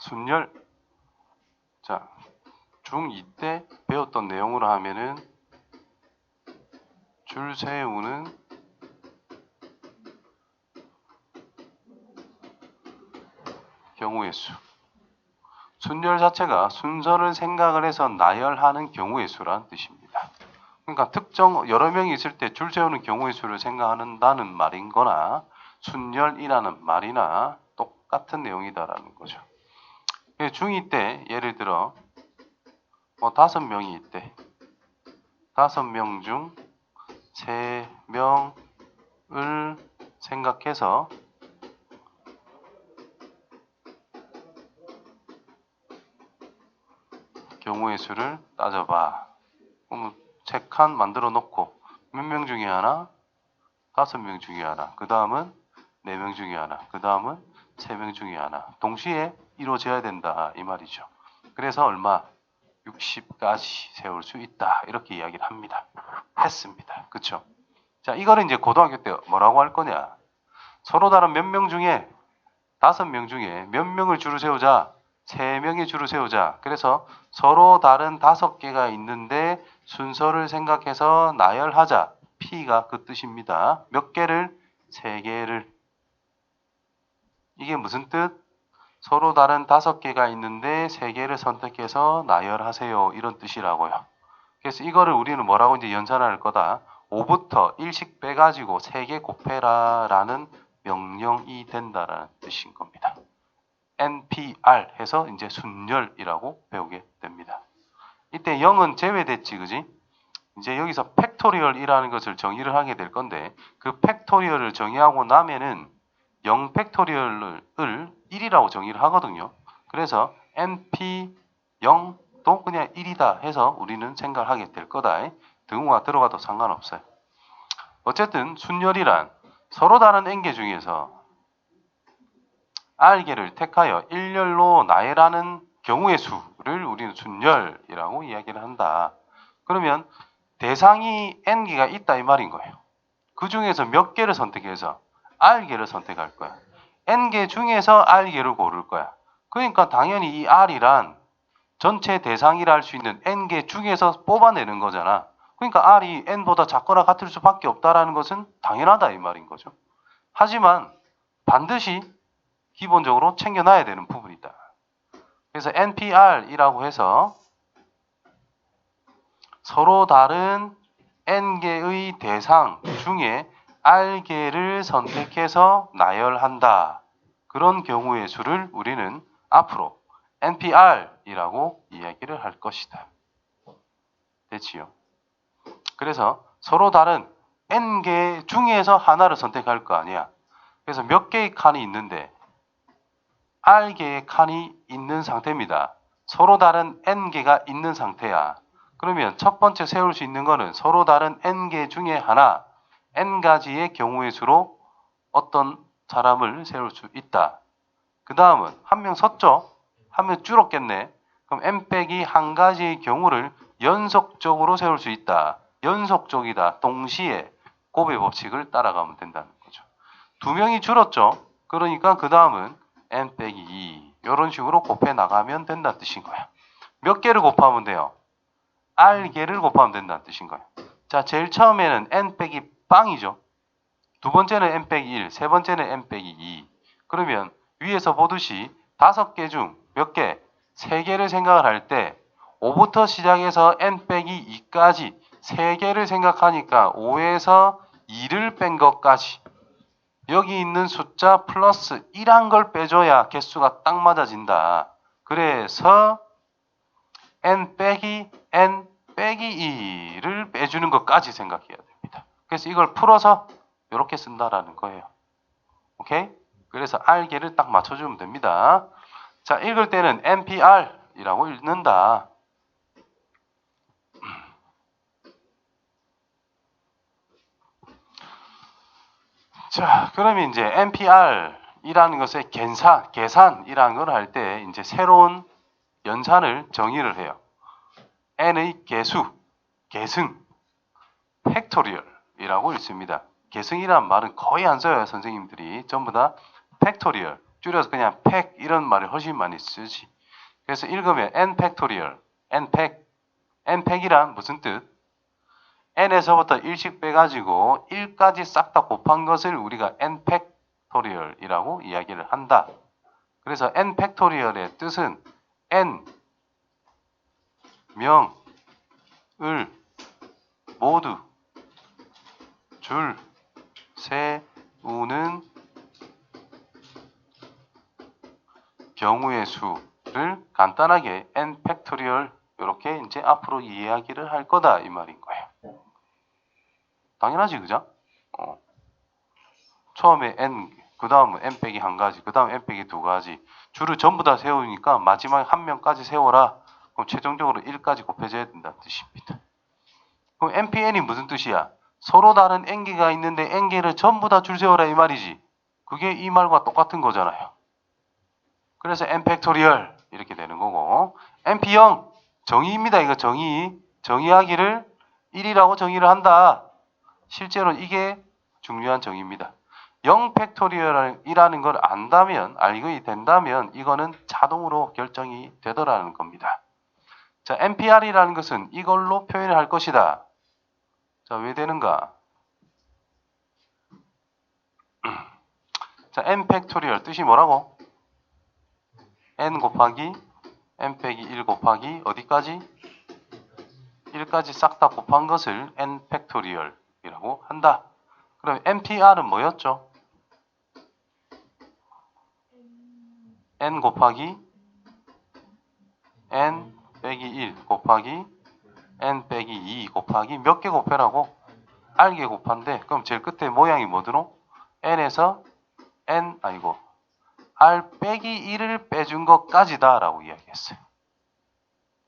순열. 자, 중2 때 배웠던 내용으로 하면은 줄 세우는 경우의 수. 순열 자체가 순서를 생각을 해서 나열하는 경우의 수라는 뜻입니다. 그러니까 특정 여러 명이 있을 때 줄 세우는 경우의 수를 생각한다는 말인 거나 순열이라는 말이나 똑같은 내용이다라는 거죠. 중2 때 예를 들어 5명이 있대. 5명 중 3명을 생각해서 경우의 수를 따져봐. 그럼 책 칸 만들어 놓고 몇 명 중에 하나? 5명 중에 하나. 그 다음은 4명 중에 하나. 그 다음은 3명 중에 하나. 동시에 이루어져야 된다 이 말이죠. 그래서 얼마? 60까지 세울 수 있다. 이렇게 이야기를 합니다. 했습니다. 그쵸? 자, 이거는 이제 고등학교 때 뭐라고 할 거냐? 서로 다른 몇 명 중에 5명 중에 몇 명을 줄을 세우자? 3명의 줄을 세우자. 그래서 서로 다른 5개가 있는데 순서를 생각해서 나열하자. P가 그 뜻입니다. 몇 개를? 3개를. 이게 무슨 뜻? 서로 다른 5개가 있는데 3개를 선택해서 나열하세요. 이런 뜻이라고요. 그래서 이거를 우리는 뭐라고 이제 연산할 거다. 5부터 1씩 빼가지고 3개 곱해라 라는 명령이 된다라는 뜻인 겁니다. NPR 해서 이제 순열이라고 배우게 됩니다. 이때 0은 제외됐지, 그지? 이제 여기서 팩토리얼이라는 것을 정의를 하게 될 건데 그 팩토리얼을 정의하고 나면은 0 팩토리얼을 1이라고 정의를 하거든요. 그래서 NP 0도 그냥 1이다 해서 우리는 생각을 하게 될 거다. 등호가 들어가도 상관없어요. 어쨌든 순열이란 서로 다른 n개 중에서 r개를 택하여 일렬로 나열하는 경우의 수를 우리는 순열이라고 이야기를 한다. 그러면 대상이 n개가 있다 이 말인 거예요. 그 중에서 몇 개를 선택해서 r개를 선택할 거야. n개 중에서 r개를 고를 거야. 그러니까 당연히 이 r이란 전체 대상이라 할 수 있는 n개 중에서 뽑아내는 거잖아. 그러니까 r이 n보다 작거나 같을 수밖에 없다라는 것은 당연하다 이 말인 거죠. 하지만 반드시 기본적으로 챙겨놔야 되는 부분이다. 그래서 NPR이라고 해서 서로 다른 n개의 대상 중에 r개를 선택해서 나열한다. 그런 경우의 수를 우리는 앞으로 NPR이라고 이야기를 할 것이다. 됐지요? 그래서 서로 다른 n개 중에서 하나를 선택할 거 아니야. 그래서 몇 개의 칸이 있는데 r개의 칸이 있는 상태입니다. 서로 다른 n개가 있는 상태야. 그러면 첫 번째 세울 수 있는 거는 서로 다른 n개 중에 하나, n가지의 경우의 수로 어떤 사람을 세울 수 있다. 그 다음은 한 명 섰죠? 한 명 줄었겠네. 그럼 n 빼기 한 가지의 경우를 연속적으로 세울 수 있다. 연속적이다. 동시에 곱의 법칙을 따라가면 된다는 거죠. 2명이 줄었죠? 그러니까 그 다음은 n 빼기 2 이런 식으로 곱해 나가면 된다는 뜻인 거야. 몇 개를 곱하면 돼요? r개를 곱하면 된다는 뜻인 거야. 자, 제일 처음에는 n 빼기 빵이죠. 두 번째는 n 빼기 1, 세 번째는 n 빼기 2. 그러면 위에서 보듯이 5개 중 몇 개? 3개를 생각을 할 때 5부터 시작해서 n 빼기 2까지 3개를 생각하니까 5에서 2를 뺀 것까지 여기 있는 숫자 플러스 1한 걸 빼줘야 개수가 딱 맞아진다. 그래서 n 빼기 2를 빼주는 것까지 생각해야 됩니다. 그래서 이걸 풀어서 이렇게 쓴다라는 거예요. 오케이? 그래서 r개를 딱 맞춰주면 됩니다. 자, 읽을 때는 NPR이라고 읽는다. 자, 그러면 이제 NPR이라는 것의 계산이라는 걸 할 때 이제 새로운 연산을 정의를 해요. n의 계수, 계승, 팩토리얼이라고 읽습니다. 계승이란 말은 거의 안 써요, 선생님들이. 전부 다 팩토리얼, 줄여서 그냥 팩 이런 말을 훨씬 많이 쓰지. 그래서 읽으면 n 팩토리얼, n 팩이란 무슨 뜻? n에서부터 1씩 빼가지고 1까지 싹 다 곱한 것을 우리가 n 팩토리얼이라고 이야기를 한다. 그래서 n 팩토리얼의 뜻은 n 명, 을 모두 줄 세우는 경우의 수를 간단하게 n 팩토리얼 이렇게 이제 앞으로 이야기를 할 거다 이 말인 거예요. 당연하지, 그죠? 처음에 n, 그 다음은 n 빼기 한 가지, 그 다음 n 빼기 두 가지. 줄을 전부 다 세우니까 마지막에 한 명까지 세워라. 그럼 최종적으로 1까지 곱해져야 된다는 뜻입니다. 그럼 npn이 무슨 뜻이야? 서로 다른 n개가 있는데 n개를 전부 다 줄 세워라 이 말이지. 그게 이 말과 똑같은 거잖아요. 그래서 n 팩토리얼 이렇게 되는 거고, np0 정의입니다. 이거 정의하기를 1이라고 정의를 한다. 실제로는 이게 중요한 정의입니다. 0 팩토리얼이라는 걸 안다면, 알고 된다면 이거는 자동으로 결정이 되더라는 겁니다. 자, npr이라는 것은 이걸로 표현을 할 것이다. 자, 왜 되는가? 자, n 팩토리얼 뜻이 뭐라고? n 곱하기 n 빼기 1 곱하기 어디까지? 1까지 싹 다 곱한 것을 n 팩토리얼이라고 한다. 그럼 npr은 뭐였죠? n 곱하기 n 빼기 1 곱하기 n 빼기 2 곱하기 몇 개 곱해라고? r개 곱한데, 그럼 제일 끝에 모양이 뭐더노? n에서 r 빼기 1을 빼준 것까지다 라고 이야기했어요.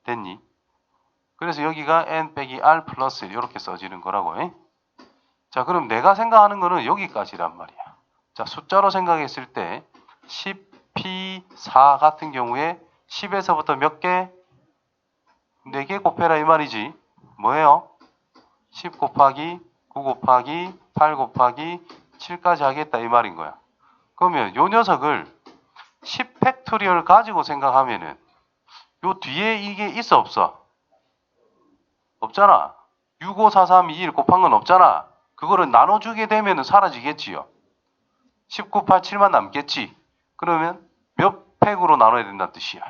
됐니? 그래서 여기가 n 빼기 r 플러스 1 이렇게 써지는 거라고. 자, 그럼 내가 생각하는 거는 여기까지란 말이야. 자, 숫자로 생각했을 때 10p4 같은 경우에 10에서부터 몇 개? 4개 곱해라 이 말이지. 뭐예요? 10 곱하기 9 곱하기 8 곱하기 7까지 하겠다 이 말인 거야. 그러면 요 녀석을 10 팩토리얼 가지고 생각하면은 요 뒤에 이게 있어 없어? 없잖아. 6, 5, 4, 3, 2, 1 곱한 건 없잖아. 그거를 나눠주게 되면은 사라지겠지요. 19, 8, 7만 남겠지. 그러면 몇 팩으로 나눠야 된다는 뜻이야.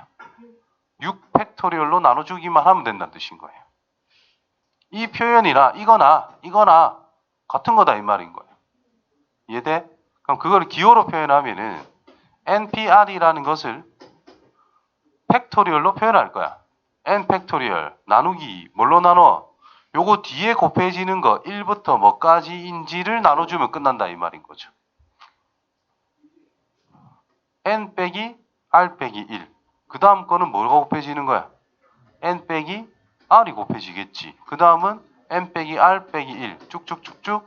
6 팩토리얼로 나눠주기만 하면 된다는 뜻인 거예요. 이 표현이나 이거나 같은 거다 이 말인 거예요. 이해돼? 그럼 그걸 기호로 표현하면은 npr이라는 것을 팩토리얼로 표현할 거야. n 팩토리얼 나누기 뭘로 나눠? 요거 뒤에 곱해지는 거 1부터 뭐까지인지를 나눠주면 끝난다 이 말인 거죠. n 빼기 r 빼기 1. 그 다음 거는 뭐가 곱해지는 거야? n 빼기 r이 곱해지겠지. 그 다음은 n 빼기 r 빼기 1 쭉쭉쭉쭉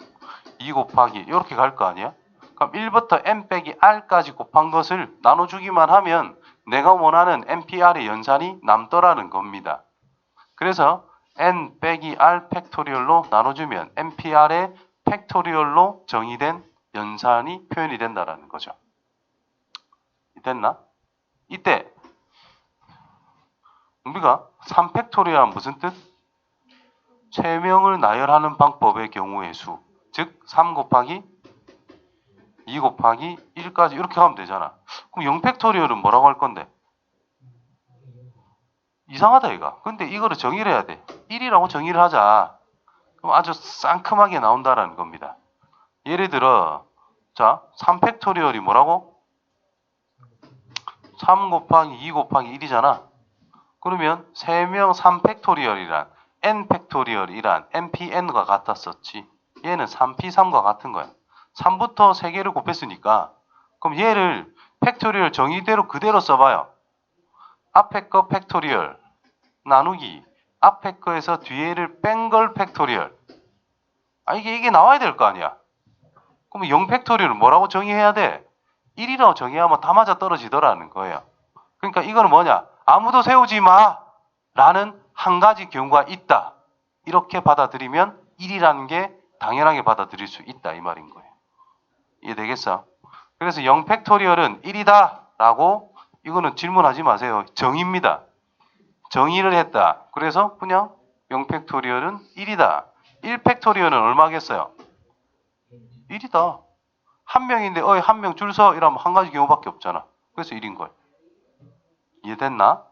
2 곱하기 이렇게 갈 거 아니야? 그럼 1부터 n 빼기 r까지 곱한 것을 나눠주기만 하면 내가 원하는 npr의 연산이 남더라는 겁니다. 그래서 n 빼기 r 팩토리얼로 나눠주면 npr의 팩토리얼로 정의된 연산이 표현이 된다는 거죠. 됐나? 이때 우리가 3팩토리얼은 무슨 뜻? 3명을 나열하는 방법의 경우의 수. 즉 3 곱하기 2 곱하기 1까지 이렇게 하면 되잖아. 그럼 0팩토리얼은 뭐라고 할 건데? 이상하다 이거. 근데 이거를 정의를 해야 돼. 1이라고 정의를 하자. 그럼 아주 상큼하게 나온다라는 겁니다. 예를 들어 자 3팩토리얼이 뭐라고? 3 곱하기 2 곱하기 1이잖아. 그러면 3명 3팩토리얼이란 n팩토리얼이란 npn과 같았었지. 얘는 3p3과 같은 거야. 3부터 3개를 곱했으니까 그럼 얘를 팩토리얼 정의대로 그대로 써봐요. 앞에 거 팩토리얼 나누기 앞에 거에서 뒤에를 뺀 걸 팩토리얼. 이게 나와야 될 거 아니야. 그럼 0 팩토리얼은 뭐라고 정의해야 돼? 1이라고 정의하면 다 맞아 떨어지더라는 거예요. 그러니까 이거는 뭐냐? 아무도 세우지 마 라는 한 가지 경우가 있다. 이렇게 받아들이면 1이라는 게 당연하게 받아들일 수 있다 이 말인 거예요. 이해되겠어? 그래서 0팩토리얼은 1이다 라고 이거는 질문하지 마세요. 정의입니다. 정의를 했다. 그래서 그냥 0팩토리얼은 1이다. 1팩토리얼은 얼마겠어요? 1이다. 한 명인데 한 명 줄 서 이러면 한 가지 경우밖에 없잖아. 그래서 1인 거예요. 이해됐나?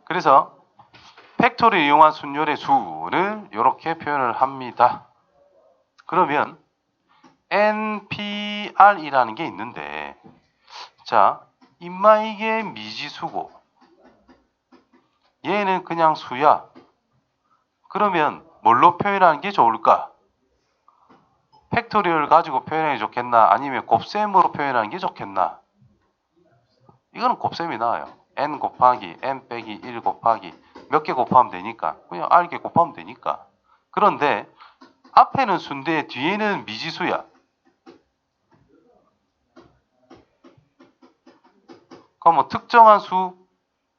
그래서 팩토리를 이용한 순열의 수를 이렇게 표현을 합니다. 그러면 NPR이라는 게 있는데 자, 임마 이게 미지수고 얘는 그냥 수야. 그러면 뭘로 표현하는 게 좋을까? 팩토리얼 가지고 표현하는 게 좋겠나? 아니면 곱셈으로 표현하는 게 좋겠나? 이거는 곱셈이 나와요. n 곱하기 n 빼기 1 곱하기 몇 개 곱하면 되니까 그냥 r개 곱하면 되니까. 그런데 앞에는 수인데 뒤에는 미지수야. 그럼 뭐 특정한 수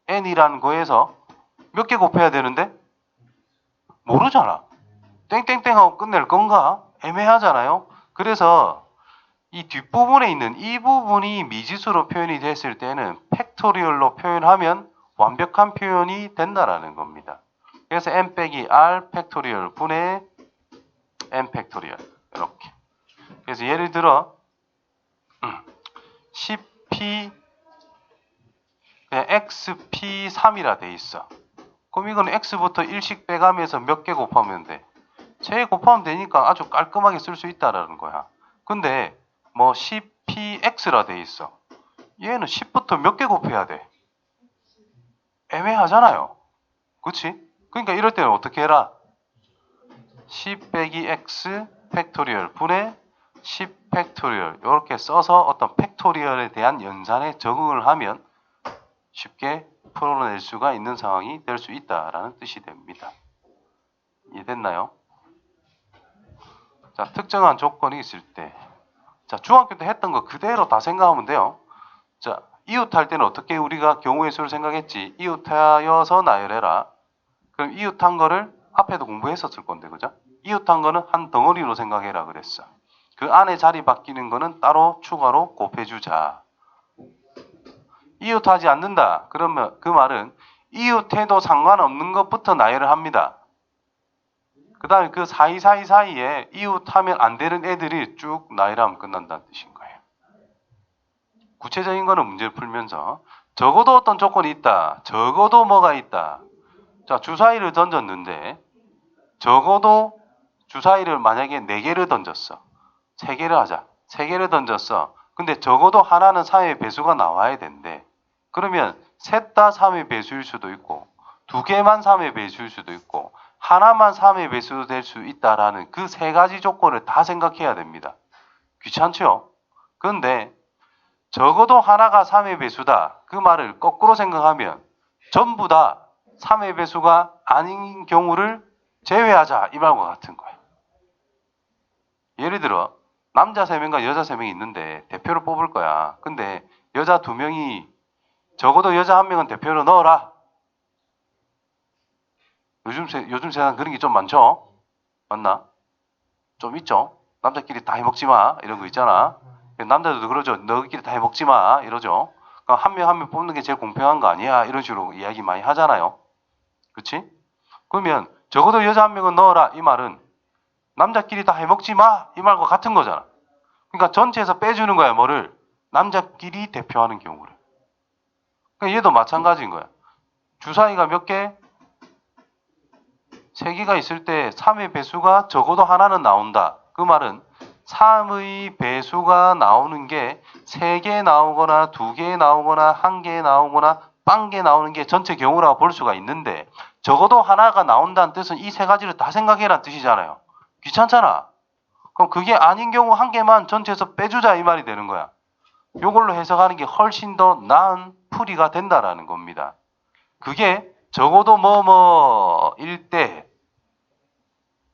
n이라는 거에서 몇 개 곱해야 되는데 모르잖아. 땡땡땡하고 끝낼 건가? 애매하잖아요. 그래서 이 뒷부분에 있는 이 부분이 미지수로 표현이 됐을 때는 팩토리얼로 표현하면 완벽한 표현이 된다라는 겁니다. 그래서 n 빼기 r 팩토리얼 분의 n 팩토리얼 이렇게. 그래서 예를 들어 10p 그냥 xp3이라 돼 있어. 그럼 이건 x부터 1씩 빼가면서 몇 개 곱하면 돼? 제 곱하면 되니까 아주 깔끔하게 쓸 수 있다라는 거야. 근데 뭐 10px라 돼 있어. 얘는 10부터 몇 개 곱해야 돼? 애매하잖아요. 그치? 그러니까 이럴 때는 어떻게 해라? 10 빼기 x 팩토리얼 분의 10 팩토리얼 이렇게 써서 어떤 팩토리얼에 대한 연산에 적응을 하면 쉽게 풀어낼 수가 있는 상황이 될 수 있다라는 뜻이 됩니다. 이해됐나요? 자, 특정한 조건이 있을 때 자, 중학교 때 했던 거 그대로 다 생각하면 돼요. 자, 이웃할 때는 어떻게 우리가 경우의 수를 생각했지? 이웃하여서 나열해라. 그럼 이웃한 거를 앞에도 공부했었을 건데, 그죠? 이웃한 거는 한 덩어리로 생각해라 그랬어. 그 안에 자리 바뀌는 거는 따로 추가로 곱해주자. 이웃하지 않는다. 그러면 그 말은 이웃해도 상관없는 것부터 나열을 합니다. 그 다음에 그 사이에 이웃하면 안 되는 애들이 쭉 나열하면 끝난다는 뜻인 거예요. 구체적인 거는 문제를 풀면서 적어도 어떤 조건이 있다. 적어도 뭐가 있다. 자, 주사위를 던졌는데 적어도 주사위를 만약에 4개를 던졌어. 3개를 하자. 3개를 던졌어. 근데 적어도 하나는 3의 배수가 나와야 된대. 그러면 셋 다 3의 배수일 수도 있고 2개만 3의 배수일 수도 있고 하나만 3의 배수도 될 수 있다라는 그 3가지 조건을 다 생각해야 됩니다. 귀찮죠? 그런데 적어도 하나가 3의 배수다. 그 말을 거꾸로 생각하면 전부 다 3의 배수가 아닌 경우를 제외하자. 이 말과 같은 거예요. 예를 들어 남자 3명과 여자 3명이 있는데 대표를 뽑을 거야. 근데 여자 2명이 적어도 여자 1명은 대표로 넣어라. 요즘 세상 그런 게 좀 많죠? 맞나? 좀 있죠? 남자끼리 다 해먹지 마. 이런 거 있잖아. 남자들도 그러죠. 너희끼리 다 해먹지 마. 이러죠. 그럼 한 명 한 명 뽑는 게 제일 공평한 거 아니야? 이런 식으로 이야기 많이 하잖아요. 그치? 그러면 적어도 여자 1명은 넣어라. 이 말은 남자끼리 다 해먹지 마. 이 말과 같은 거잖아. 그러니까 전체에서 빼주는 거야. 뭐를? 남자끼리 대표하는 경우를. 그러니까 얘도 마찬가지인 거야. 주사위가 몇 개? 3개가 있을 때 3의 배수가 적어도 하나는 나온다. 그 말은 3의 배수가 나오는 게 3개 나오거나 2개 나오거나 1개 나오거나 빵개 나오는 게 전체 경우라고 볼 수가 있는데 적어도 하나가 나온다는 뜻은 이 3가지를 다 생각해라는 뜻이잖아요. 귀찮잖아. 그럼 그게 아닌 경우 1개만 전체에서 빼주자 이 말이 되는 거야. 이걸로 해석하는 게 훨씬 더 나은 풀이가 된다라는 겁니다. 그게 적어도 뭐뭐일 때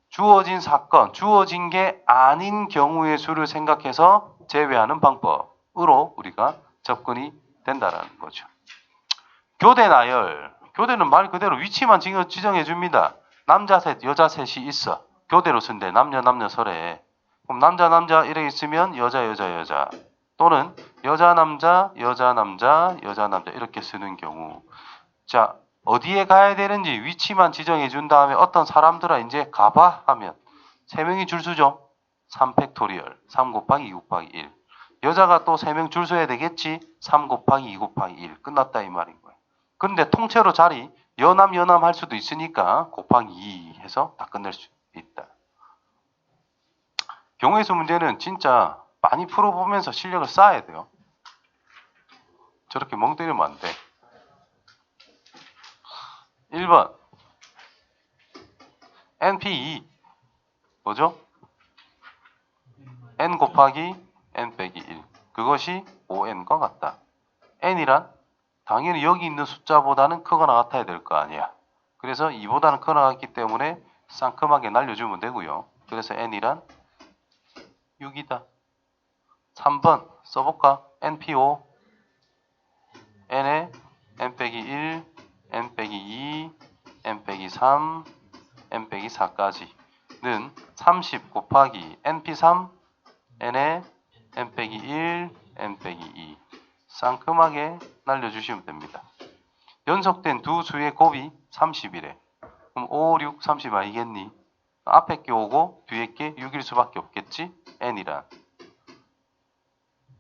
주어진 사건, 주어진 게 아닌 경우의 수를 생각해서 제외하는 방법으로 우리가 접근이 된다라는 거죠. 교대 나열. 교대는 말 그대로 위치만 지정해 줍니다. 남자 셋, 여자 셋이 있어. 교대로 쓴대. 남녀 설에. 그럼 남자 남자 이렇게 있으면 여자 여자 여자 또는 여자 남자 여자 남자 여자 남자 이렇게 쓰는 경우 자 어디에 가야 되는지 위치만 지정해 준 다음에 어떤 사람들아 이제 가봐 하면 3명이 줄 서죠. 3팩토리얼 3 곱하기 2 곱하기 1 여자가 또 3명 줄 서야 되겠지. 3 곱하기 2 곱하기 1 끝났다 이 말인 거예요. 그런데 통째로 자리 여남 여남 할 수도 있으니까 곱하기 2 해서 다 끝낼 수 있다. 경우의 수 문제는 진짜 많이 풀어보면서 실력을 쌓아야 돼요. 저렇게 멍 때리면 안 돼. 1번 NP2 뭐죠? N 곱하기 N 빼기 1 그것이 5N과 같다. N이란 당연히 여기 있는 숫자보다는 크거나 같아야 될 거 아니야. 그래서 2보다는 크거나 같기 때문에 상큼하게 날려주면 되고요. 그래서 N이란 6이다. 3번 써볼까? NP5 N에 N 빼기 1 N 빼기 2 N 빼기 3 N 빼기 4까지는 30 곱하기 NP3 N에 N 빼기 1 N 빼기 2 상큼하게 날려주시면 됩니다. 연속된 두 수의 곱이 30이래. 그럼 5, 6, 30 아니겠니? 앞에 게 5고 뒤에 게 6일 수밖에 없겠지? N이란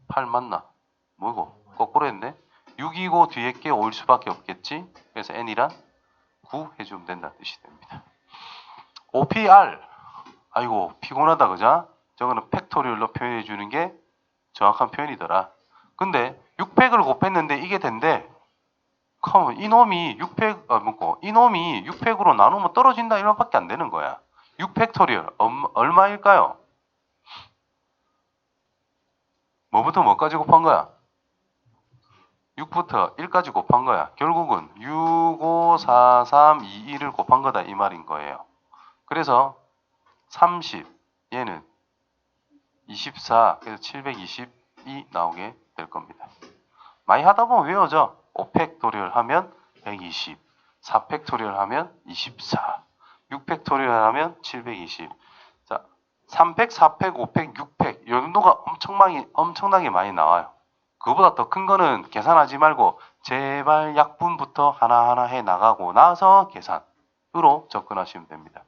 8 맞나? 뭐고? 거꾸로 했네. 6이고 뒤에 게 5일 수밖에 없겠지? 그래서 N이란 9 해주면 된다는 뜻이 됩니다. OPR 아이고 피곤하다 그자? 저거는 팩토리얼로 표현해 주는 게 정확한 표현이더라. 근데 6팩을 곱했는데 이게 된대. 그럼 이놈이 6팩 이놈이 6팩으로 나누면 떨어진다 이만밖에 안 되는 거야. 6팩토리얼 얼마일까요? 뭐부터 뭐까지 곱한 거야? 6부터 1까지 곱한 거야. 결국은 6, 5, 4, 3, 2, 1을 곱한 거다 이 말인 거예요. 그래서 30 얘는 24 그래서 720이 나오게 될 겁니다. 많이 하다 보면 외워져. 5팩토리얼 하면 120 4팩토리얼 하면 24 6팩토리얼 하면 720 자, 3팩, 4팩, 5팩, 6팩 이 정도가 엄청나게 많이 나와요. 그거보다 더 큰 거는 계산하지 말고 제발 약분부터 하나하나 해 나가고 나서 계산으로 접근하시면 됩니다.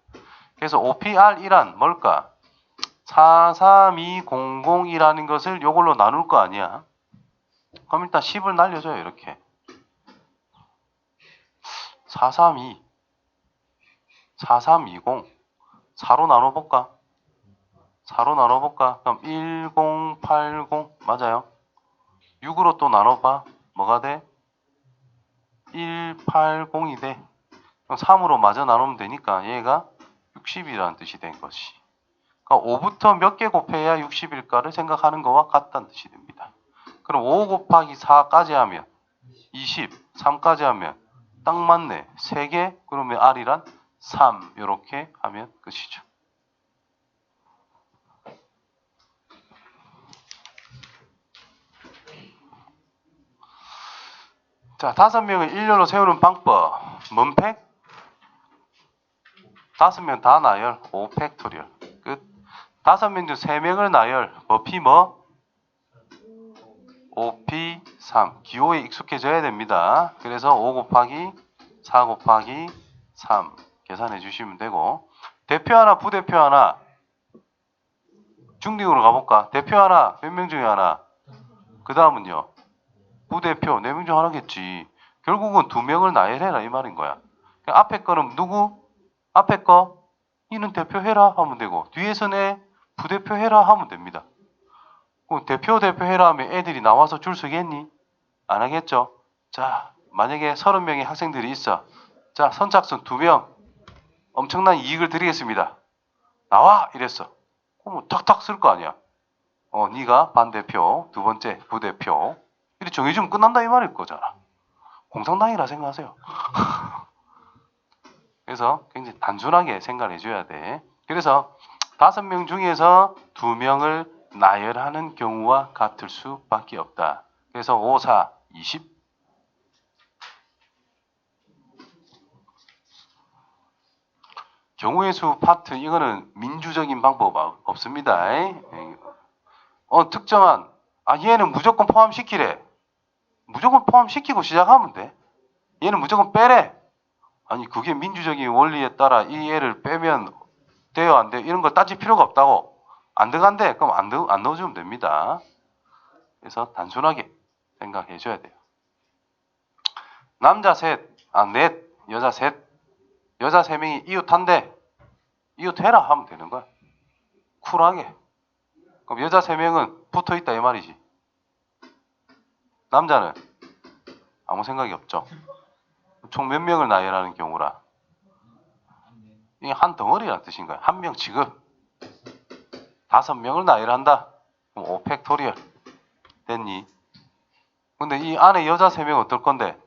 그래서 OPR이란 뭘까? 43200이라는 것을 이걸로 나눌 거 아니야. 그럼 일단 10을 날려줘요. 이렇게 432 4320 4로 나눠볼까? 4로 나눠볼까? 그럼 1080 맞아요. 6으로 또 나눠봐. 뭐가 돼? 180이 돼. 그럼 3으로 마저 나누면 되니까 얘가 60이라는 뜻이 된 것이. 그러니까 5부터 몇 개 곱해야 60일까를 생각하는 거와 같다는 뜻이 됩니다. 그럼 5 곱하기 4까지 하면 20, 3까지 하면 딱 맞네. 3개 그러면 R이란 3 이렇게 하면 끝이죠. 자, 5명을 일렬로 세우는 방법. 뭔 팩? 5명 다 나열. 5팩토리얼. 끝. 5명 중 3명을 나열. 뭐피 뭐? OP3. 기호에 익숙해져야 됩니다. 그래서 5 곱하기 4 곱하기 3 계산해 주시면 되고 대표 하나, 부대표 하나 중딩으로 가볼까? 대표 하나, 몇 명 중에 하나? 그 다음은요? 부대표, 4명 중 하나겠지. 결국은 2명을 나열해라 이 말인 거야. 앞에 거는 누구? 앞에 거 이는 대표해라 하면 되고 뒤에서 내 부대표 해라 하면 됩니다. 그럼 대표 해라 하면 애들이 나와서 줄 서겠니? 안 하겠죠? 자, 만약에 30명의 학생들이 있어. 자, 선착순 2명 엄청난 이익을 드리겠습니다. 나와! 이랬어. 그럼 탁탁 쓸 거 아니야. 네가 반대표, 두 번째 부대표 이렇게 정해주면 끝난다 이 말일 거잖아. 공산당이라 생각하세요. 그래서 굉장히 단순하게 생각을 해줘야 돼. 그래서 5명 중에서 2명을 나열하는 경우와 같을 수밖에 없다. 그래서 5, 4, 20. 경우의 수 파트 이거는 민주적인 방법 없습니다. 특정한 얘는 무조건 포함시키래. 무조건 포함시키고 시작하면 돼. 얘는 무조건 빼래. 아니 그게 민주적인 원리에 따라 이 애를 빼면 돼요 안 돼요? 이런 거 따질 필요가 없다고. 안 들어간대. 그럼 안 넣어주면 됩니다. 그래서 단순하게 생각해 줘야 돼요. 남자 넷, 여자 셋. 여자 3명이 이웃한데 이웃해라 하면 되는 거야. 쿨하게. 그럼 여자 3명은 붙어있다 이 말이지. 남자는 아무 생각이 없죠. 총 몇 명을 나열하는 경우라. 이게 한 덩어리라는 뜻인 거야. 한 명 취급. 5명을 나열한다. 그럼 5팩토리얼. 됐니? 근데 이 안에 여자 3명 어떨 건데?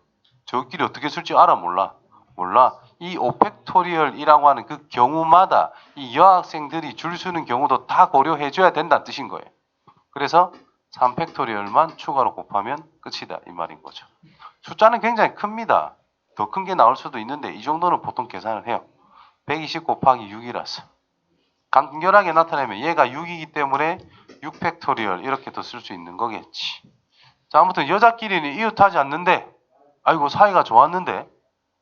저끼리 어떻게 쓸지 알아? 몰라. 이 5팩토리얼이라고 하는 그 경우마다 이 여학생들이 줄 서는 경우도 다 고려해줘야 된다는 뜻인 거예요. 그래서 3팩토리얼만 추가로 곱하면 끝이다 이 말인 거죠. 숫자는 굉장히 큽니다. 더 큰 게 나올 수도 있는데 이 정도는 보통 계산을 해요. 120 곱하기 6이라서 간결하게 나타내면 얘가 6이기 때문에 6팩토리얼 이렇게도 쓸 수 있는 거겠지. 자, 아무튼 여자끼리는 이웃하지 않는데 아이고 사이가 좋았는데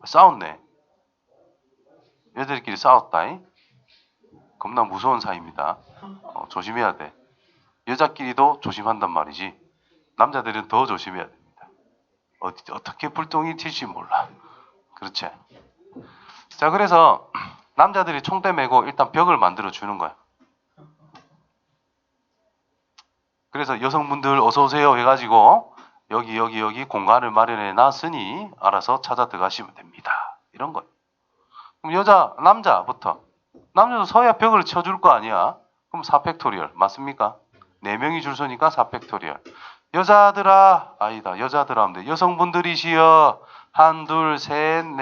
싸웠네. 여자들끼리 싸웠다. 겁나 무서운 사이입니다. 조심해야 돼. 여자끼리도 조심한단 말이지. 남자들은 더 조심해야 됩니다. 어떻게 불똥이 튈지 몰라. 그렇지. 자, 그래서 남자들이 총대 메고 일단 벽을 만들어 주는 거야. 그래서 여성분들 어서 오세요 해가지고 여기 공간을 마련해 놨으니 알아서 찾아 들어가시면 됩니다. 이런 거예요. 그럼 남자부터. 남자도 서야 벽을 쳐줄 거 아니야. 그럼 4팩토리얼 맞습니까? 4명이 줄 서니까 4팩토리얼. 여자들아 하면 돼. 여성분들이시여 1, 2, 3,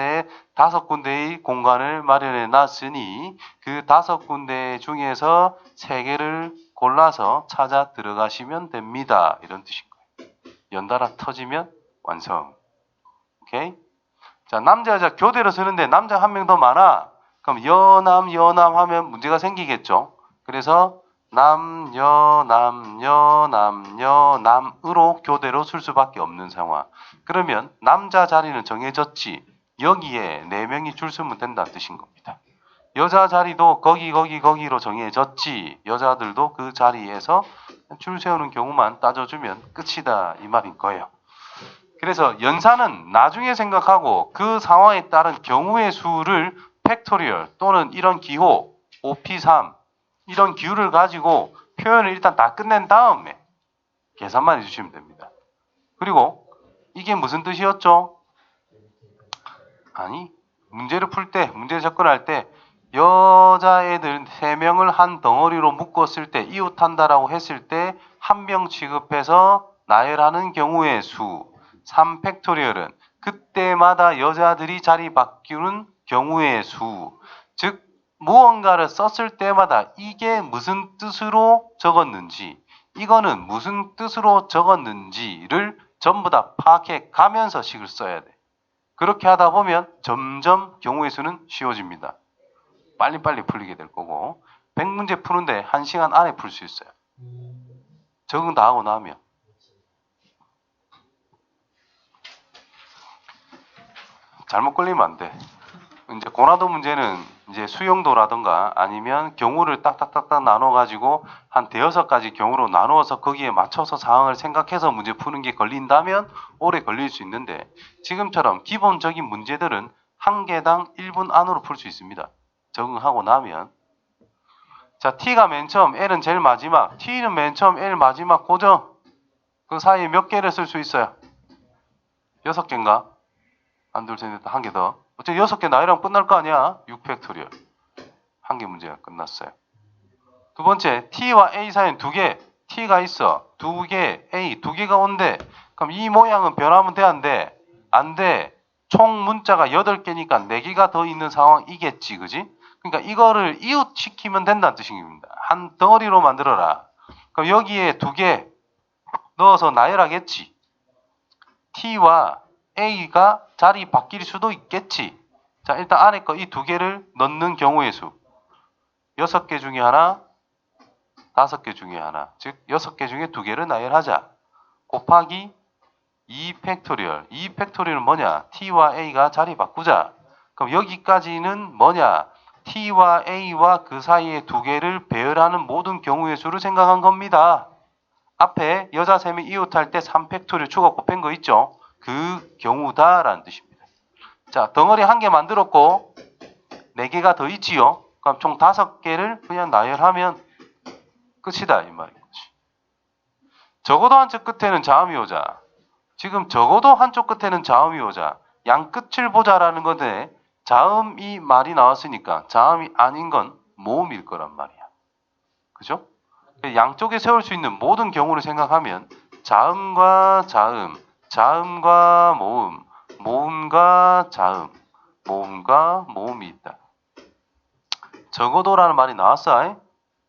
4, 5군데의 공간을 마련해 놨으니 그 5군데 중에서 3개를 골라서 찾아 들어가시면 됩니다. 이런 뜻인 거예요. 연달아 터지면 완성. 오케이? 자, 남자 여자 교대로 쓰는데 남자 1명 더 많아. 그럼 여남 하면 문제가 생기겠죠. 그래서 남으로 교대로 쓸 수밖에 없는 상황. 그러면 남자 자리는 정해졌지. 여기에 4명이 줄 서면 된다는 뜻인 겁니다. 여자 자리도 거기로 정해졌지. 여자들도 그 자리에서 줄 세우는 경우만 따져주면 끝이다 이 말인 거예요. 그래서 연산은 나중에 생각하고 그 상황에 따른 경우의 수를 팩토리얼 또는 이런 기호 5P3 이런 기호를 가지고 표현을 일단 다 끝낸 다음에 계산만 해주시면 됩니다. 그리고 이게 무슨 뜻이었죠? 아니 문제를 접근할 때 여자애들 3명을 한 덩어리로 묶었을 때 이웃한다라고 했을 때 한 명 취급해서 나열하는 경우의 수 3팩토리얼은 그때마다 여자들이 자리 바뀌는 경우의 수, 즉 무언가를 썼을 때마다 이게 무슨 뜻으로 적었는지, 이거는 무슨 뜻으로 적었는지를 전부 다 파악해 가면서 식을 써야 돼. 그렇게 하다 보면 점점 경우의 수는 쉬워집니다. 빨리빨리 풀리게 될 거고 100문제 푸는데 1시간 안에 풀 수 있어요. 적응 다 하고 나면. 잘못 걸리면 안 돼. 이제 고난도 문제는 이제 수용도라든가 아니면 경우를 딱딱딱딱 나눠가지고 한 5가지 경우로 나누어서 거기에 맞춰서 상황을 생각해서 문제 푸는 게 걸린다면 오래 걸릴 수 있는데 지금처럼 기본적인 문제들은 한 개당 1분 안으로 풀 수 있습니다. 적응하고 나면. 자, T가 맨 처음, L은 제일 마지막. T는 맨 처음, L 마지막 고정. 그 사이에 몇 개를 쓸 수 있어요? 6개인가? 한, 둘, 셋, 넷, 한 개 더. 어차피 6개 나이랑 끝날 거 아니야? 6팩토리얼. 한 개 문제가 끝났어요. 두 번째, T와 A 사이엔 2개. T가 있어. 2개, A 2개가 온대. 그럼 이 모양은 변하면 돼, 안 돼? 안 돼. 총 문자가 8개니까 4개가 더 있는 상황이겠지, 그지? 그러니까 이거를 이웃시키면 된다는 뜻입니다. 한 덩어리로 만들어라. 그럼 여기에 2개 넣어서 나열하겠지. T와 A가 자리 바뀔 수도 있겠지. 자, 일단 안에 거 이 두 개를 넣는 경우의 수. 6개 중에 하나, 5개 중에 하나. 즉 6개 중에 2개를 나열하자. 곱하기 2 팩토리얼. 2 팩토리얼은 뭐냐? t와 a가 자리 바꾸자. 그럼 여기까지는 뭐냐? t와 a와 그 사이에 2개를 배열하는 모든 경우의 수를 생각한 겁니다. 앞에 여자 셈이 이웃할 때 3팩토리얼 추가 곱한 거 있죠? 그 경우다라는 뜻입니다. 자, 덩어리 1개 만들었고 4개가 더 있지요? 그럼 총 5개를 그냥 나열하면 끝이다 이 말인 거지. 적어도 한쪽 끝에는 자음이 오자. 지금 적어도 한쪽 끝에는 자음이 오자. 양 끝을 보자라는 건데 자음이 말이 나왔으니까 자음이 아닌 건 모음일 거란 말이야. 그죠? 양쪽에 세울 수 있는 모든 경우를 생각하면 자음과 자음, 자음과 모음, 모음과 자음, 모음과 모음이 있다. 적어도라는 말이 나왔어.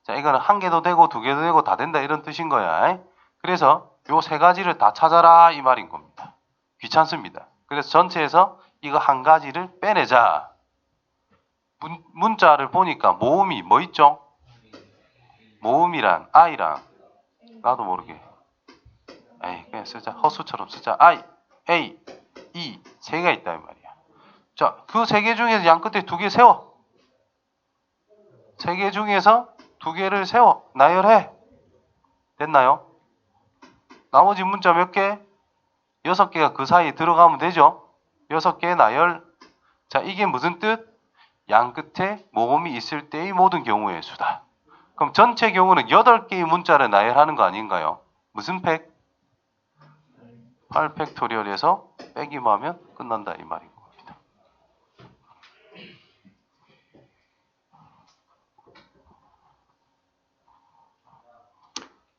자, 이거는 1개도 되고 2개도 되고 다 된다 이런 뜻인 거야. 그래서 요 3가지를 다 찾아라 이 말인 겁니다. 귀찮습니다. 그래서 전체에서 이거 1가지를 빼내자. 문자를 보니까 모음이 뭐 있죠? 모음이란 I랑 나도 모르게 그냥 쓰자. 허수처럼 쓰자. I, A, E 3개 있다 이 말이야. 자, 그 3개 중에서 양 끝에 2개 세워. 3개 중에서 2개를 세워. 나열해. 됐나요? 나머지 문자 몇 개? 6개가 그 사이에 들어가면 되죠? 6개의 나열. 자, 이게 무슨 뜻? 양 끝에 모음이 있을 때의 모든 경우의 수다. 그럼 전체 경우는 8개의 문자를 나열하는 거 아닌가요? 무슨 팩? 8팩토리얼에서 빼기만 하면 끝난다 이 말인 겁니다.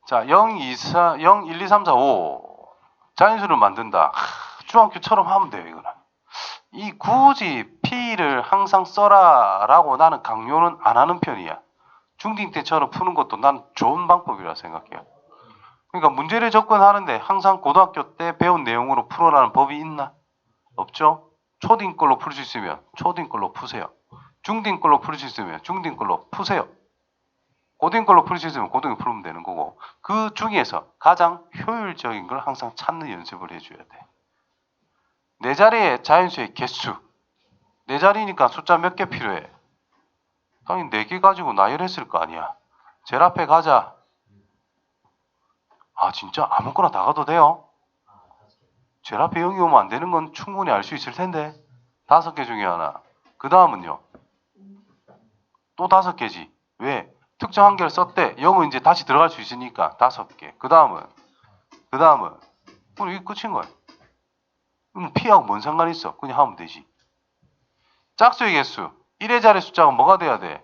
자, 0, 2, 4, 0, 1, 2, 3, 4, 5 자연수를 만든다. 중학교처럼 하면 돼요 이거는. 이 굳이 P를 항상 써라라고 나는 강요는 안 하는 편이야. 중딩 때처럼 푸는 것도 난 좋은 방법이라 생각해요. 그러니까 문제를 접근하는데 항상 고등학교 때 배운 내용으로 풀어라는 법이 있나? 없죠? 초딩 걸로 풀 수 있으면 초딩 걸로 푸세요. 중딩 걸로 풀 수 있으면 중딩 걸로 푸세요. 고딩 걸로 풀 수 있으면 고등에 풀면 되는 거고 그 중에서 가장 효율적인 걸 항상 찾는 연습을 해줘야 돼. 네 자리의 자연수의 개수. 네 자리니까 숫자 몇 개 필요해? 당연히 4개 가지고 나열했을 거 아니야. 제일 앞에 가자. 아 진짜 아무거나 다 가도 돼요? 제일 앞에 0이 오면 안 되는 건 충분히 알 수 있을 텐데 5개 중에 하나. 그 다음은요? 또 5개지. 왜? 특정 한 개를 썼대. 0은 이제 다시 들어갈 수 있으니까 5개. 그 다음은 그럼 이게 끝인 거야. 그럼 P하고 뭔 상관이 있어? 그냥 하면 되지. 짝수의 개수. 1의 자리 숫자가 뭐가 돼야 돼?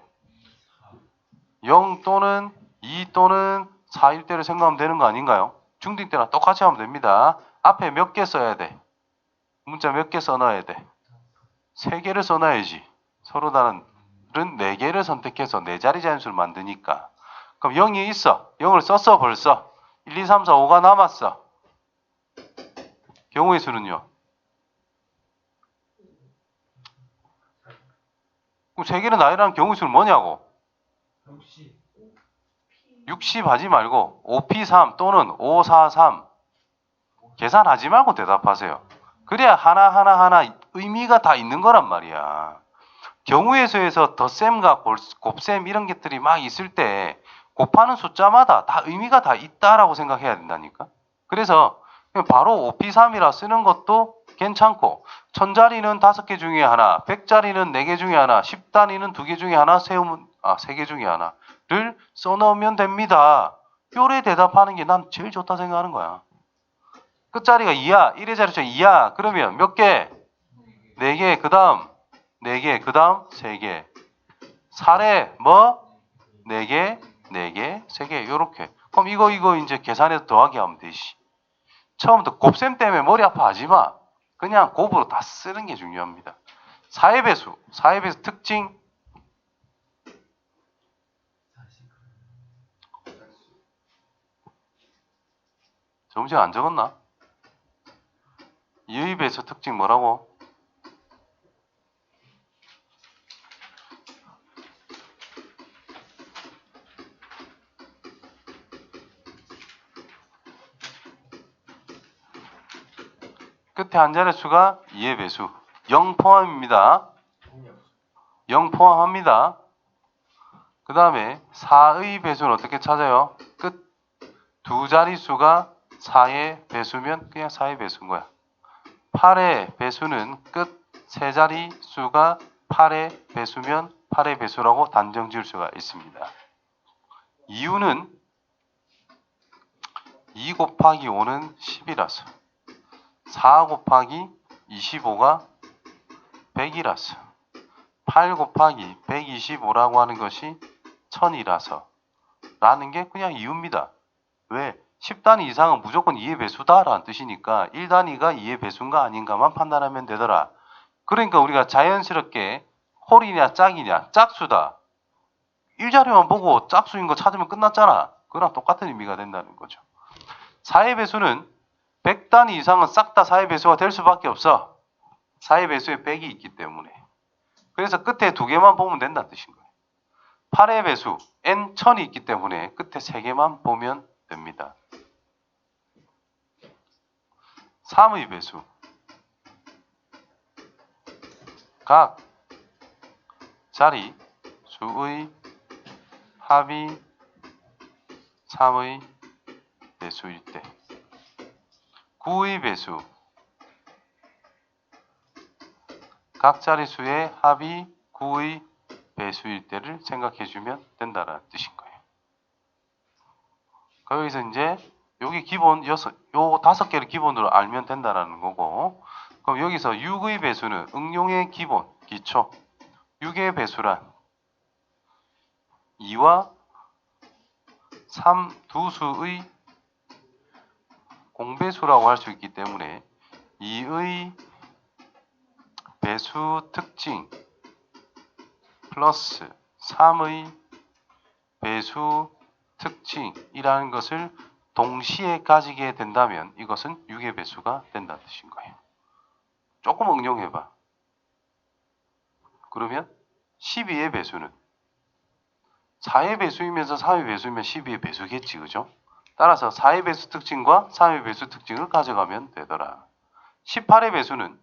0 또는 2 또는 4일 때를 생각하면 되는 거 아닌가요? 중딩 때랑 똑같이 하면 됩니다. 앞에 몇 개 써야 돼? 문자 몇 개 써놔야 돼? 3개를 써놔야지. 서로 다른 4개를 선택해서 4자리 자연수를 만드니까. 그럼 0이 있어. 0을 썼어 벌써. 1, 2, 3, 4, 5가 남았어. 경우의 수는요? 그럼 3개를 나열하는 경우의 수는 뭐냐고? 60 하지 말고 5P3 또는 543 계산하지 말고 대답하세요. 그래야 하나하나 의미가 다 있는 거란 말이야. 경우의 수에서 덧셈과 곱셈 이런 것들이 막 있을 때 곱하는 숫자마다 다 의미가 다 있다라고 생각해야 된다니까. 그래서 바로 5P3이라 쓰는 것도 괜찮고 1000자리는 5개 중에 하나, 100자리는 4개 중에 하나, 10단위는 2개 중에 하나, 3개 중에 하나를 써놓으면 됩니다. 요래 대답하는 게 난 제일 좋다 생각하는 거야. 끝자리가 2야. 1의 자리 숫자 2야. 그러면 몇 개? 4개. 그 다음 4개. 그 다음 3개. 살에 뭐? 4개, 4개, 3개. 요렇게. 그럼 이거 이제 계산해서 더하기 하면 되지. 처음부터 곱셈 때문에 머리 아파하지 마. 그냥 곱으로 다 쓰는 게 중요합니다. 4의 배수. 4의 배수 특징. 점심 안 적었나? 2의 배수 특징 뭐라고? 끝에 한 자릿수가 2의 배수. 0 포함입니다. 0 포함합니다. 그 다음에 4의 배수는 어떻게 찾아요? 끝 두 자릿수가 4의 배수면 그냥 4의 배수인 거야. 8의 배수는 끝 세 자릿수가 8의 배수면 8의 배수라고 단정 지을 수가 있습니다. 이유는 2 곱하기 5는 10이라서 4 곱하기 25가 100이라서 8 곱하기 125라고 하는 것이 1000이라서 라는 게 그냥 이유입니다. 왜? 10단위 이상은 무조건 2의 배수다 라는 뜻이니까 1단위가 2의 배수인가 아닌가만 판단하면 되더라. 그러니까 우리가 자연스럽게 홀이냐 짝이냐 짝수다. 1자리만 보고 짝수인 거 찾으면 끝났잖아. 그거랑 똑같은 의미가 된다는 거죠. 4의 배수는 100단위 이상은 싹 다 4의 배수가 될 수밖에 없어. 4의 배수에 100이 있기 때문에. 그래서 끝에 두 개만 보면 된다는 뜻인 거예요. 8의 배수, n 1000이 있기 때문에 끝에 세 개만 보면 됩니다. 3의 배수. 각 자리 수의 합이 3의 배수일 때. 9의 배수. 각 자릿수의 합이 9의 배수일 때를 생각해 주면 된다는 뜻인 거예요. 거기서 이제 여기 기본 요 5개를 기본으로 알면 된다라는 거고, 그럼 여기서 6의 배수는 응용의 기본, 기초. 6의 배수란 2와 3 두 수의 공배수라고 할 수 있기 때문에 2의 배수 특징 플러스 3의 배수 특징이라는 것을 동시에 가지게 된다면 이것은 6의 배수가 된다는 뜻인 거예요. 조금 응용해봐. 그러면 12의 배수는 4의 배수이면서 3의 배수이면 12의 배수겠지, 그죠? 따라서 4의 배수 특징과 3의 배수 특징을 가져가면 되더라. 18의 배수는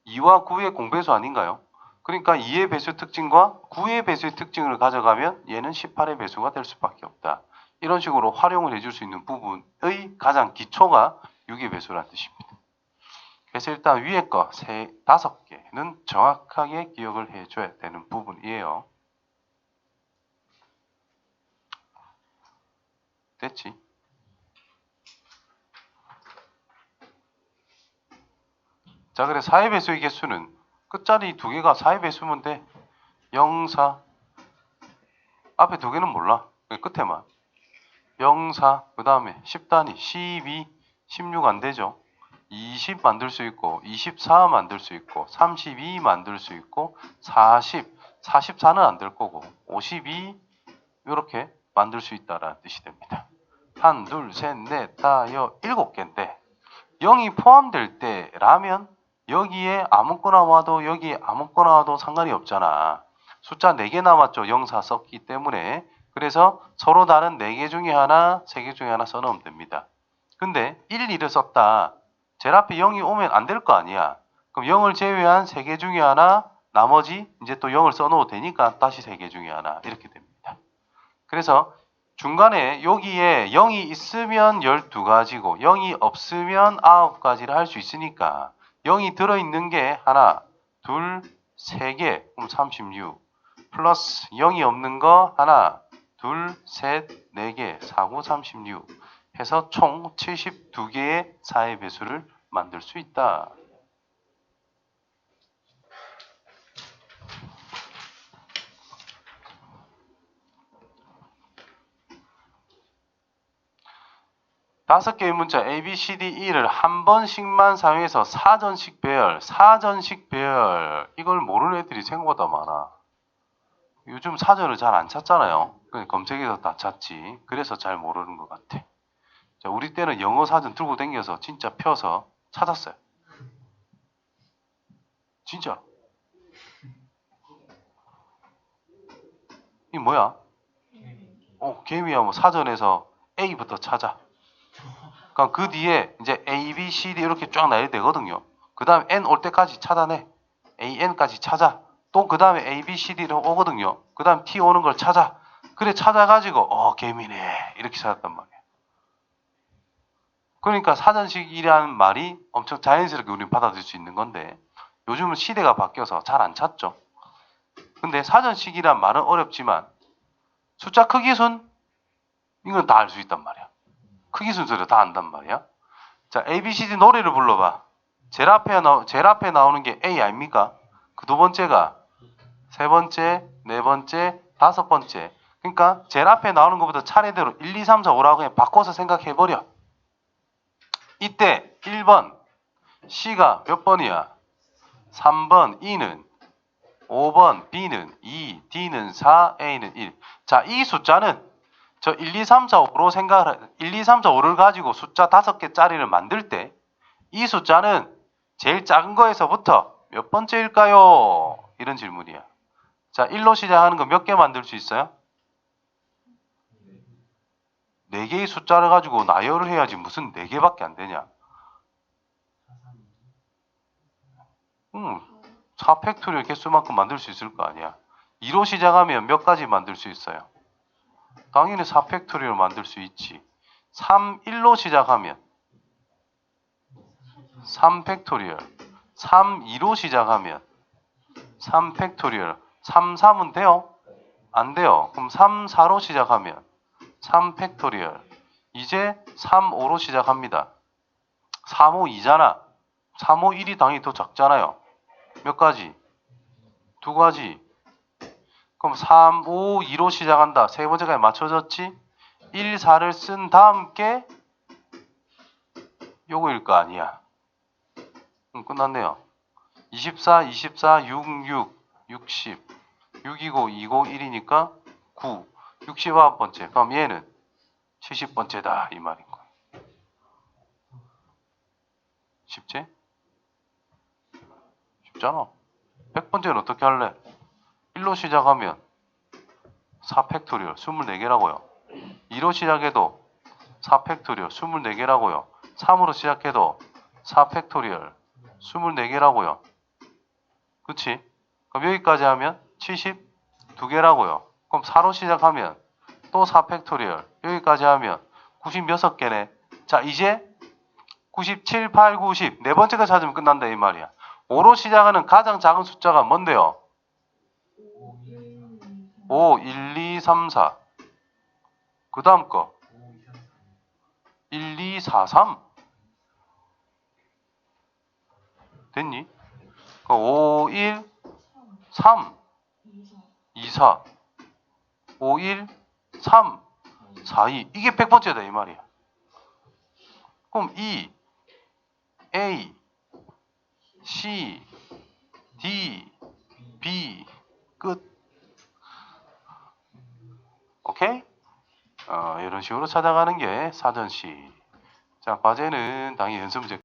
2와 9의 공배수 아닌가요? 그러니까 2의 배수 특징과 9의 배수의 특징을 가져가면 얘는 18의 배수가 될 수밖에 없다. 이런 식으로 활용을 해줄 수 있는 부분의 가장 기초가 6의 배수라는 뜻입니다. 그래서 일단 위에 거 5개는 정확하게 기억을 해줘야 되는 부분이에요. 됐지? 자, 그래 4의 배수의 개수는 끝자리 두 개가 4의 배수면 돼. 0, 4. 앞에 두 개는 몰라. 끝에만. 0, 4. 그 다음에 10단위 12, 16 안 되죠. 20 만들 수 있고 24 만들 수 있고 32 만들 수 있고 40, 44는 안 될 거고 52 이렇게 만들 수 있다라는 뜻이 됩니다. 1, 2, 3, 4, 5, 7개인데 0이 포함될 때라면 여기에 아무거나 와도 여기에 아무거나 와도 상관이 없잖아. 숫자 4개 남았죠. 0, 4 썼기 때문에. 그래서 서로 다른 4개 중에 하나, 3개 중에 하나 써놓으면 됩니다. 근데 1, 2를 썼다. 제일 앞에 0이 오면 안 될 거 아니야. 그럼 0을 제외한 3개 중에 하나, 나머지 이제 또 0을 써놓어도 되니까 다시 3개 중에 하나 이렇게 됩니다. 그래서 중간에 여기에 0이 있으면 12가지고 0이 없으면 9가지를 할 수 있으니까 0이 들어있는 게 하나, 둘, 3개, 그럼 36 플러스 0이 없는 거 하나, 둘, 셋, 4개, 4, 9, 36 해서 총 72개의 4의 배수를 만들 수 있다. 다섯 개의 문자 A, B, C, D, E를 한 번씩만 사용해서 사전식 배열 이걸 모르는 애들이 생각보다 많아. 요즘 사전을 잘 안 찾잖아요. 검색해서 다 찾지. 그래서 잘 모르는 것 같아. 자, 우리 때는 영어 사전 들고 다녀서 진짜 펴서 찾았어요. 진짜. 이 뭐야? 개미야 뭐 사전에서 A부터 찾아. 그럼 그 뒤에 이제 A, B, C, D 이렇게 쫙 나열이 되거든요. 그 다음에 N 올 때까지 찾아내. AN까지 찾아. 또 그 다음에 A, B, C, D로 오거든요. 그 다음 T 오는 걸 찾아. 그래 찾아가지고 개미네 이렇게 찾았단 말이야. 그러니까 사전식이라는 말이 엄청 자연스럽게 우리는 받아들일 수 있는 건데 요즘은 시대가 바뀌어서 잘 안 찾죠. 근데 사전식이란 말은 어렵지만 숫자 크기 순 이건 다 알 수 있단 말이야. 크기 순서를 다 안단 말이야. 자, A, B, C, D 노래를 불러봐. 제일 앞에 나오는 게 A 아닙니까? 그 두 번째가 세 번째, 네 번째, 다섯 번째. 그러니까 제일 앞에 나오는 것보다 차례대로 1, 2, 3, 4, 5라고 그냥 바꿔서 생각해버려. 이때 1번 C가 몇 번이야? 3번 E는 5번 B는 2, D는 4, A는 1. 자, 이 숫자는 저 1, 2, 3, 4, 5로 생각을 1, 2, 3, 4, 5를 가지고 숫자 5개짜리를 만들 때 이 숫자는 제일 작은 거에서부터 몇 번째일까요? 이런 질문이야. 자, 1로 시작하는 거 몇 개 만들 수 있어요? 4개의 숫자를 가지고 나열을 해야지 무슨 4개밖에 안 되냐. 4팩토리얼 개수만큼 만들 수 있을 거 아니야. 2로 시작하면 몇 가지 만들 수 있어요? 당연히 4팩토리얼 만들 수 있지. 1로 시작하면 3팩토리얼. 2로 시작하면 3팩토리얼. 3은 돼요? 안 돼요. 그럼 4로 시작하면 3팩토리얼. 이제 5로 시작합니다. 5, 2잖아. 5, 1이 당연히 더 작잖아요. 몇 가지? 2가지. 그럼 5, 2로 시작한다. 세 번째까지 맞춰졌지? 1, 4를 쓴 다음 게 요거일 거 아니야. 끝났네요. 24, 6, 60. 6이고 2고 1이니까 9. 69번째. 그럼 얘는 70번째다. 이 말인 거야. 쉽지? 쉽잖아. 100번째는 어떻게 할래? 1로 시작하면 4팩토리얼 24개라고요. 2로 시작해도 4팩토리얼 24개라고요. 3으로 시작해도 4팩토리얼 24개라고요. 그치? 그럼 여기까지 하면 72개라고요. 그럼 4로 시작하면 또 4팩토리얼 여기까지 하면 96개네. 자, 이제 97, 8, 90 네 번째가 찾으면 끝난다 이 말이야. 5로 시작하는 가장 작은 숫자가 뭔데요? 5, 1, 2, 3, 4. 그 다음 거 1, 2, 4, 3. 됐니? 5, 1, 3, 2, 4. 5, 1, 3, 4, 2. 이게 100번째다 이 말이야. 그럼 E, A, C, D, B 끝. 오케이? 이런 식으로 찾아가는 게 사전시. 자, 과제는 당연히 연습 문제